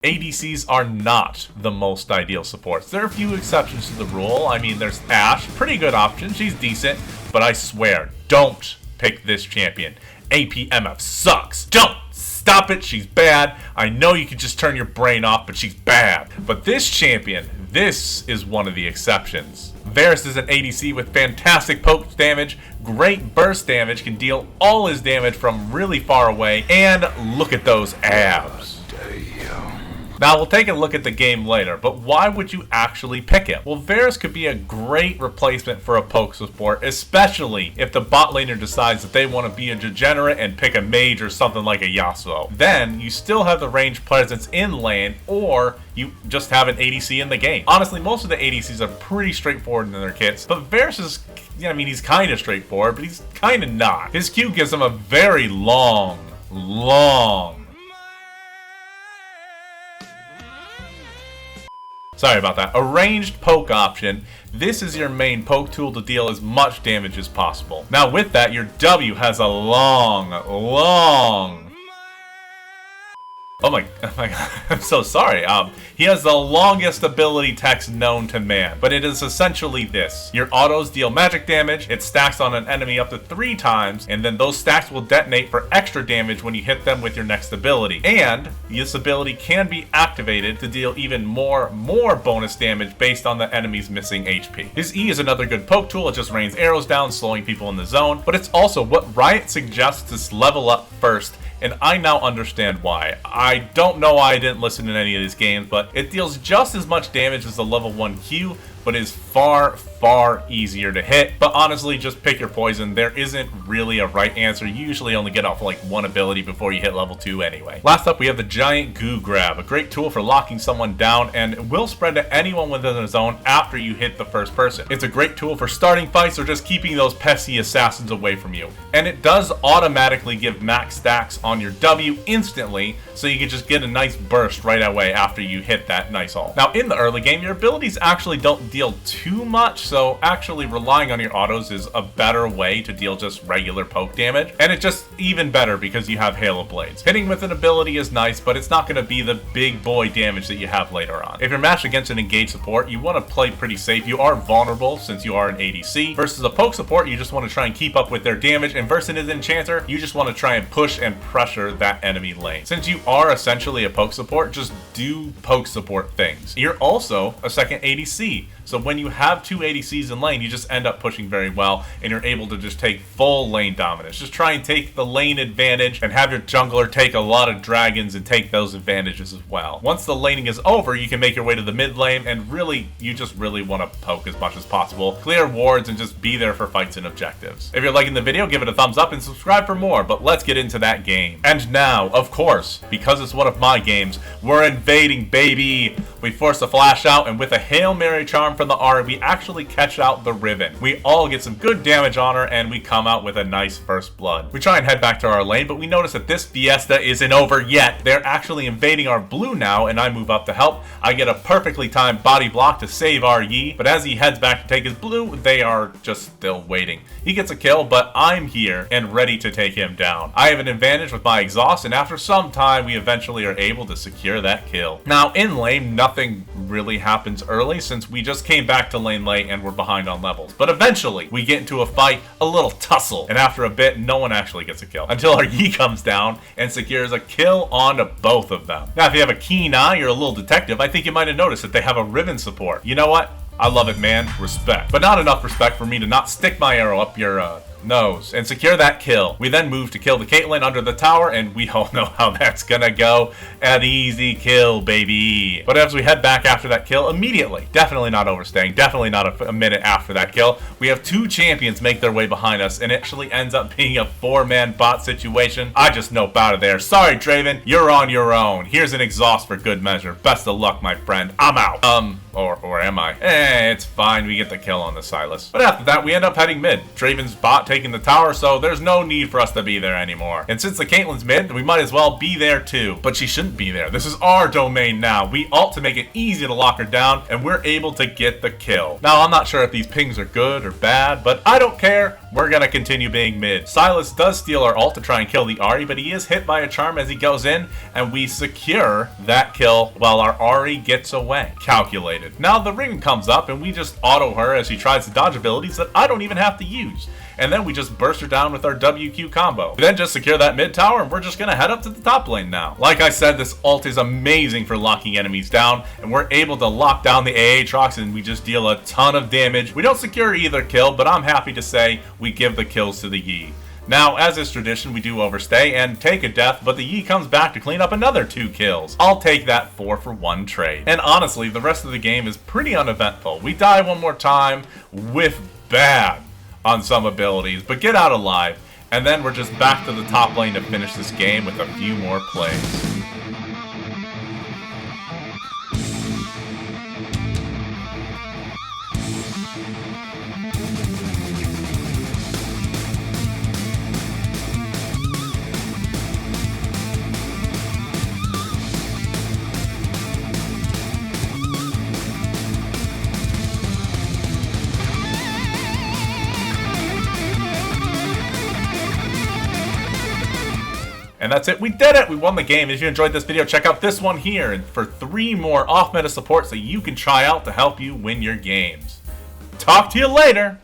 ADCs are not the most ideal supports. There are a few exceptions to the rule. I mean, there's Ashe, pretty good option, she's decent, but I swear, don't pick this champion. APMF sucks. Don't! Stop it, she's bad. I know you can just turn your brain off, but she's bad. But this champion, this is one of the exceptions. Varus is an ADC with fantastic poke damage, great burst damage, can deal all his damage from really far away, and look at those abs. Now, we'll take a look at the game later, but why would you actually pick him? Well, Varus could be a great replacement for a poke support, especially if the bot laner decides that they want to be a degenerate and pick a mage or something like a Yasuo. Then, you still have the ranged presence in lane, or you just have an ADC in the game. Honestly, most of the ADCs are pretty straightforward in their kits, but Varus is, I mean, he's kind of straightforward, but he's kind of not. His Q gives him a very long sorry about that. A ranged poke option. This is your main poke tool to deal as much damage as possible. Now with that, your W has a long oh my god, I'm so sorry. He has the longest ability text known to man, but it is essentially this. Your autos deal magic damage, it stacks on an enemy up to 3 times, and then those stacks will detonate for extra damage when you hit them with your next ability. And this ability can be activated to deal even more bonus damage based on the enemy's missing HP. His E is another good poke tool. It just rains arrows down, slowing people in the zone, but it's also what Riot suggests to level up first, and I now understand why. I don't know why I didn't listen in any of these games, but it deals just as much damage as the level 1 Q, but is far easier to hit. But honestly, just pick your poison. There isn't really a right answer. You usually only get off like 1 ability before you hit level 2 anyway. Last up, we have the Giant Goo Grab, a great tool for locking someone down, and it will spread to anyone within the zone after you hit the first person. It's a great tool for starting fights or just keeping those pesky assassins away from you. And it does automatically give max stacks on your W instantly, so you can just get a nice burst right away after you hit that nice ult. Now in the early game, your abilities actually don't deal too much, so actually relying on your autos is a better way to deal just regular poke damage, and it's just even better because you have Halo Blades. Hitting with an ability is nice, but it's not going to be the big boy damage that you have later on. If you're matched against an engaged support, you want to play pretty safe. You are vulnerable since you are an ADC. Versus a poke support, you just want to try and keep up with their damage, and versus an enchanter, you just want to try and push and pressure that enemy lane. Since you are essentially a poke support, just do poke support things. You're also a second ADC, so when you have 2 ADCs in lane, you just end up pushing very well, and you're able to just take full lane dominance. Just try and take the lane advantage and have your jungler take a lot of dragons and take those advantages as well. Once the laning is over, you can make your way to the mid lane, and really, you just really want to poke as much as possible, clear wards, and just be there for fights and objectives. If you're liking the video, give it a thumbs up and subscribe for more, but let's get into that game. And now, of course, because it's one of my games, we're invading, baby! We force a flash out, and with a Hail Mary charm from the R, we actually catch out the Riven. We all get some good damage on her, and we come out with a nice first blood. We try and head back to our lane, but we notice that this fiesta isn't over yet. They're actually invading our blue now, and I move up to help. I get a perfectly timed body block to save our Yi, but as he heads back to take his blue, they are just still waiting. He gets a kill, but I'm here and ready to take him down. I have an advantage with my exhaust, and after some time, we eventually are able to secure that kill. Now, in lane, nothing really happens early since we just came back to lane late and we're behind on levels. But eventually, we get into a fight, a little tussle, and after a bit, no one actually gets a kill until our Yi comes down and secures a kill onto both of them. Now, if you have a keen eye, you're a little detective, I think you might have noticed that they have a Riven support. You know what? I love it, man. Respect. But not enough respect for me to not stick my arrow up your, nose and secure that kill. We then move to kill the Caitlyn under the tower, and we all know how that's gonna go. An easy kill, baby. But as we head back after that kill, immediately, definitely not overstaying, definitely not a minute after that kill, we have 2 champions make their way behind us, and it actually ends up being a 4-man bot situation. I just nope out of there. Sorry, Draven, you're on your own. Here's an exhaust for good measure. Best of luck, my friend. I'm out. Or am I? It's fine. We get the kill on the Silas. But after that, we end up heading mid. Draven's bot taking the tower, so there's no need for us to be there anymore. And since the Caitlyn's mid, we might as well be there too. But she shouldn't be there. This is our domain now. We ult to make it easy to lock her down, and we're able to get the kill. Now, I'm not sure if these pings are good or bad, but I don't care. We're gonna continue being mid. Silas does steal our ult to try and kill the Ahri, but he is hit by a charm as he goes in, and we secure that kill while our Ahri gets away. Calculated. Now the ring comes up, and we just auto her as she tries to dodge abilities that I don't even have to use. And then we just burst her down with our WQ combo. We then just secure that mid tower, and we're just gonna head up to the top lane now. Like I said, this ult is amazing for locking enemies down, and we're able to lock down the Aatrox, and we just deal a ton of damage. We don't secure either kill, but I'm happy to say we give the kills to the Yi. Now, as is tradition, we do overstay and take a death, but the Yi comes back to clean up another 2 kills. I'll take that 4-for-1 trade. And honestly, the rest of the game is pretty uneventful. We die one more time with bad on some abilities, but get out alive, and then we're just back to the top lane to finish this game with a few more plays. And that's it. We did it. We won the game. If you enjoyed this video, check out this one here for 3 more off-meta supports that you can try out to help you win your games. Talk to you later.